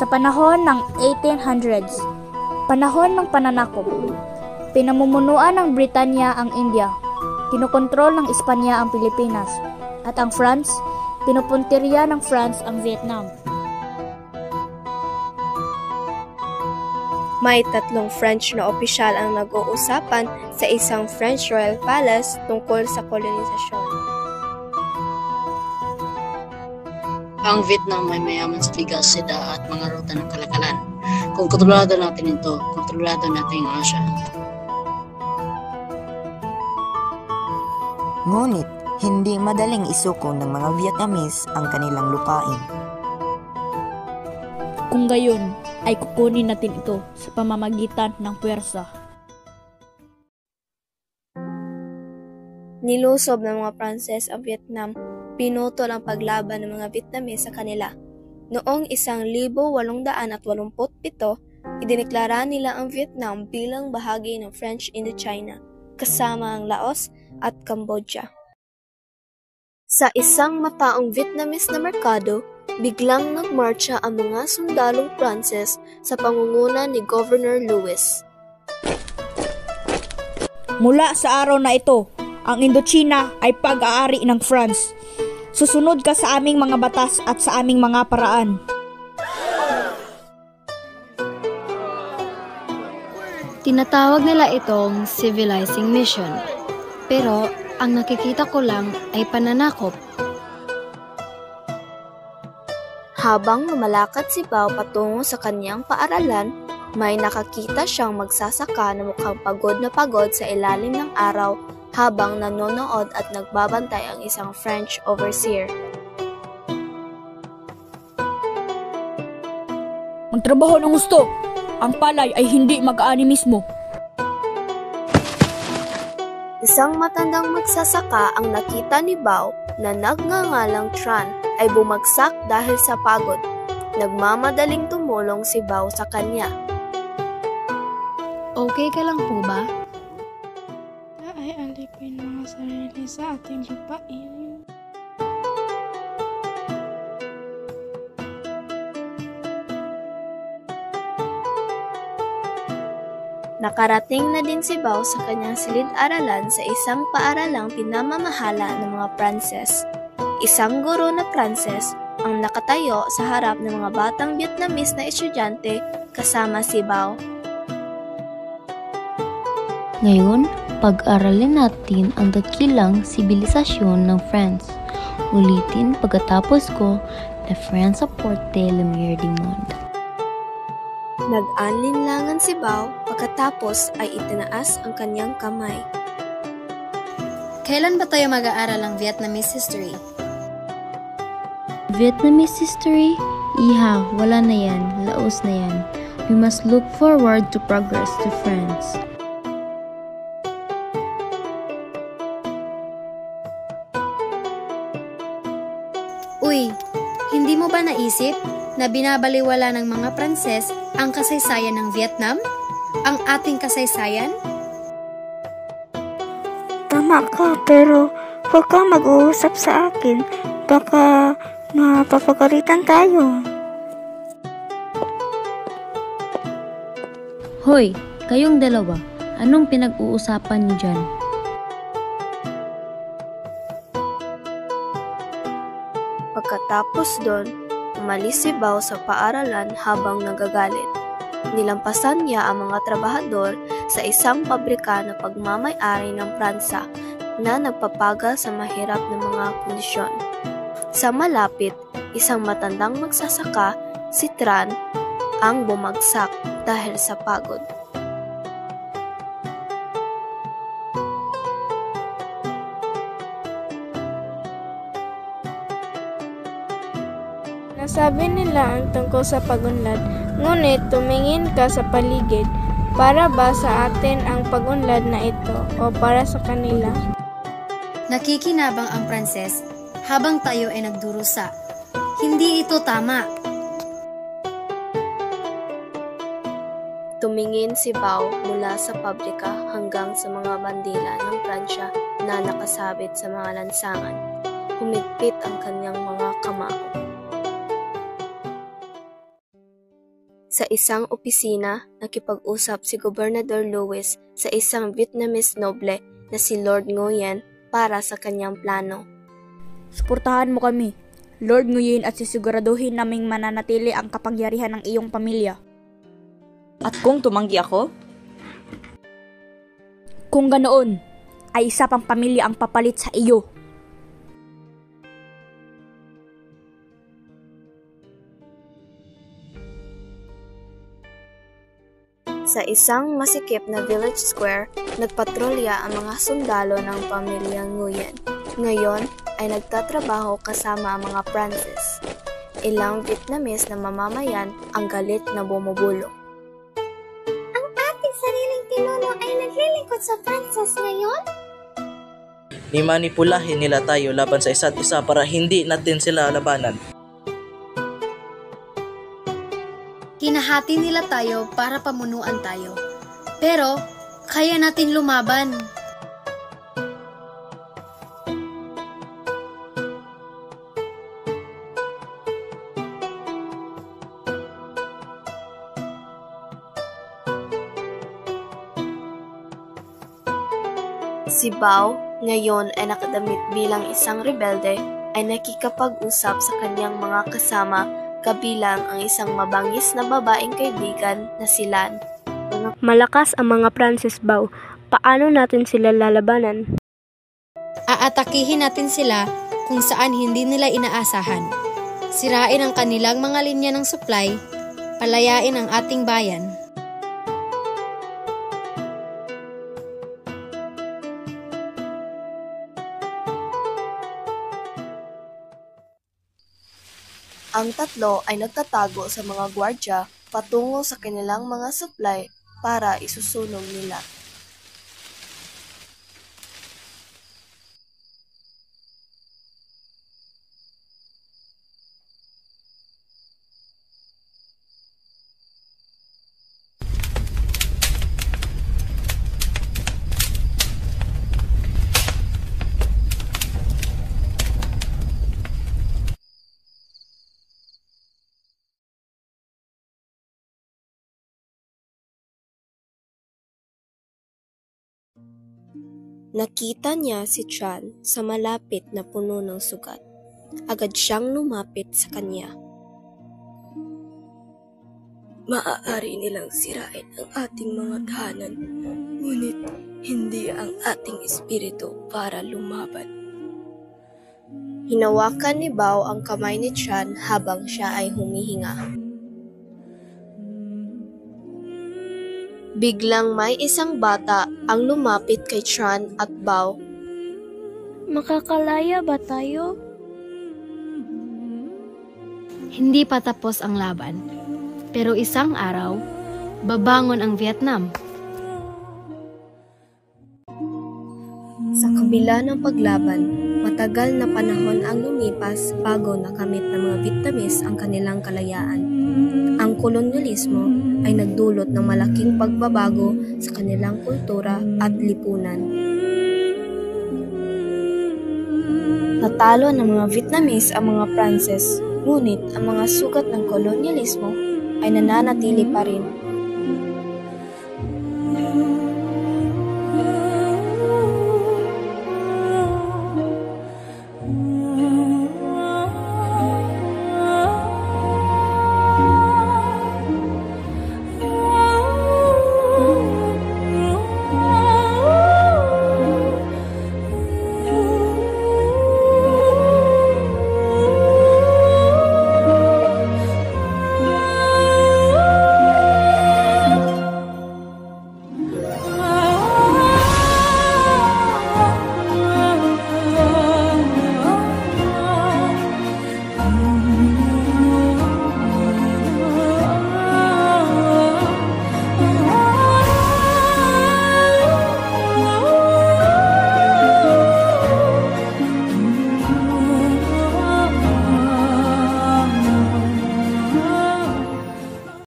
Sa panahon ng 1800s, panahon ng pananakop, pinamumunuan ng Britanya ang India, kinokontrol ng Espanya ang Pilipinas, at ang France, pinupuntirya ng France ang Vietnam. May 3 French na opisyal ang nag-uusapan sa isang French Royal Palace tungkol sa kolonisasyon. Ang Vietnam ay mayaman sa bigas, seda at mga ruta ng kalakalan. Kung kontrolado natin ito, kontrolado natin ang Asia. Ngunit, hindi madaling isuko ng mga Vietnamese ang kanilang lupain. Kung gayon, ay kukunin natin ito sa pamamagitan ng puwersa. Nilusob ng mga Pranses ang Vietnam, pinutol ang paglaban ng mga Vietnamese sa kanila. Noong 1887, idineklara nila ang Vietnam bilang bahagi ng French Indochina, kasama ang Laos at Cambodia. Sa isang mataong Vietnamese na merkado, biglang nagmarcha ang mga sundalong Pranses sa pangunguna ni Governor Louis. Mula sa araw na ito, ang Indochina ay pag-aari ng France. Susunod ka sa aming mga batas at sa aming mga paraan. Tinatawag nila itong civilizing mission. Pero ang nakikita ko lang ay pananakop. Habang lumalakad si Bao patungo sa kanyang paaralan, may nakakita siyang magsasaka na mukhang pagod na pagod sa ilalim ng araw habang nanonood at nagbabantay ang isang French overseer. Magtrabaho ng gusto. Ang palay ay hindi mag-aani mismo. Isang matandang magsasaka ang nakita ni Bao na nagngangalang Tran ay bumagsak dahil sa pagod. Nagmamadaling tumulong si Bao sa kanya. Okay ka lang po ba? Ay alipin mga sarili sa ating lupain. Nakarating na din si Bao sa kanyang silid-aralan sa isang paaralang pinamamahala ng mga Pranses. Isang guro na Pranses ang nakatayo sa harap ng mga batang Vietnamese na estudyante kasama si Bao. Ngayon, pag-aralin natin ang dakilang sibilisasyon ng France. Ulitin pagkatapos ko, La France apporte lumière du monde. Nag-alinlangan si Bao pagkatapos ay itinaas ang kanyang kamay. Kailan ba tayo mag-aaral ng Vietnamese history? Vietnamese history? Iha, wala na yan. Laos na yan. We must look forward to progress to France. Uy, hindi mo ba naisip na binabaliwala ng mga Pranses ang kasaysayan ng Vietnam? Ang ating kasaysayan? Tama ka, pero huwag kang mag-uusap sa akin. Baka mapapagalitan tayo. Hoy, kayong dalawa, anong pinag-uusapan niyo dyan? Pagkatapos doon, umalis si Bao sa paaralan habang nagagalit. Nilampasan niya ang mga trabahador sa isang pabrika na pagmamay-ari ng Pransa na nagpapagal sa mahirap na mga kondisyon. Sa malapit, isang matandang magsasaka, si Tran, ang bumagsak dahil sa pagod. Nasabi nila ang tungkol sa pagunlad, ngunit tumingin ka sa paligid. Para ba sa atin ang pagunlad na ito o para sa kanila? Nakikinabang ang Pranses habang tayo ay nagdurusa. Hindi ito tama. Tumingin si Bao mula sa pabrika hanggang sa mga bandila ng Pransya na nakasabit sa mga lansangan. Humigpit ang kanyang mga kamao. Sa isang opisina, nakipag-usap si Gobernador Lewis sa isang Vietnamese noble na si Lord Nguyen para sa kanyang plano. Suportahan mo kami, Lord Nguyen, at sisiguraduhin naming mananatili ang kapangyarihan ng iyong pamilya. At kung tumanggi ako? Kung ganoon, ay isa pang pamilya ang papalit sa iyo. Sa isang masikip na village square, nagpatrolya ang mga sundalo ng pamilyang Nguyen. Ngayon ay nagtatrabaho kasama ang mga Francis. Ilang Vietnamese na mamamayan ang galit na bumubulong. Ang ating sariling pinuno ay naglilingkod sa Francis ngayon? Imanipulahin nila tayo laban sa isa't isa para hindi natin sila labanan. Hinahati nila tayo para pamunuan tayo. Pero, kaya natin lumaban. Si Bao, ngayon ay nakadamit bilang isang rebelde, ay nakikipag-usap sa kanyang mga kasama kabilang ang isang mabangis na babaeng kaibigan na si Lan. Malakas ang mga Francis, Bao. Paano natin sila lalabanan? Aatakihin natin sila kung saan hindi nila inaasahan. Sirain ang kanilang mga linya ng supply, palayain ang ating bayan. Ang tatlo ay nagtatago sa mga gwardya patungo sa kanilang mga supply para isusunog nila. Nakita niya si Tran sa malapit na puno ng sugat. Agad siyang lumapit sa kanya. Maaari nilang sirain ang ating mga tahanan, ngunit hindi ang ating espiritu para lumaban. Hinawakan ni Bao ang kamay ni Tran habang siya ay humihinga. Biglang may isang bata ang lumapit kay Tran at Bao. Makakalaya ba tayo? Hindi pa tapos ang laban, pero isang araw, babangon ang Vietnam. Sa kabila ng paglaban, matagal na panahon ang lumipas bago nakamit ng mga Vietnamese ang kanilang kalayaan. Ang kolonyalismo ay nagdulot ng malaking pagbabago sa kanilang kultura at lipunan. Natalo ng mga Vietnamese ang mga Frances, ngunit ang mga sugat ng kolonyalismo ay nananatili pa rin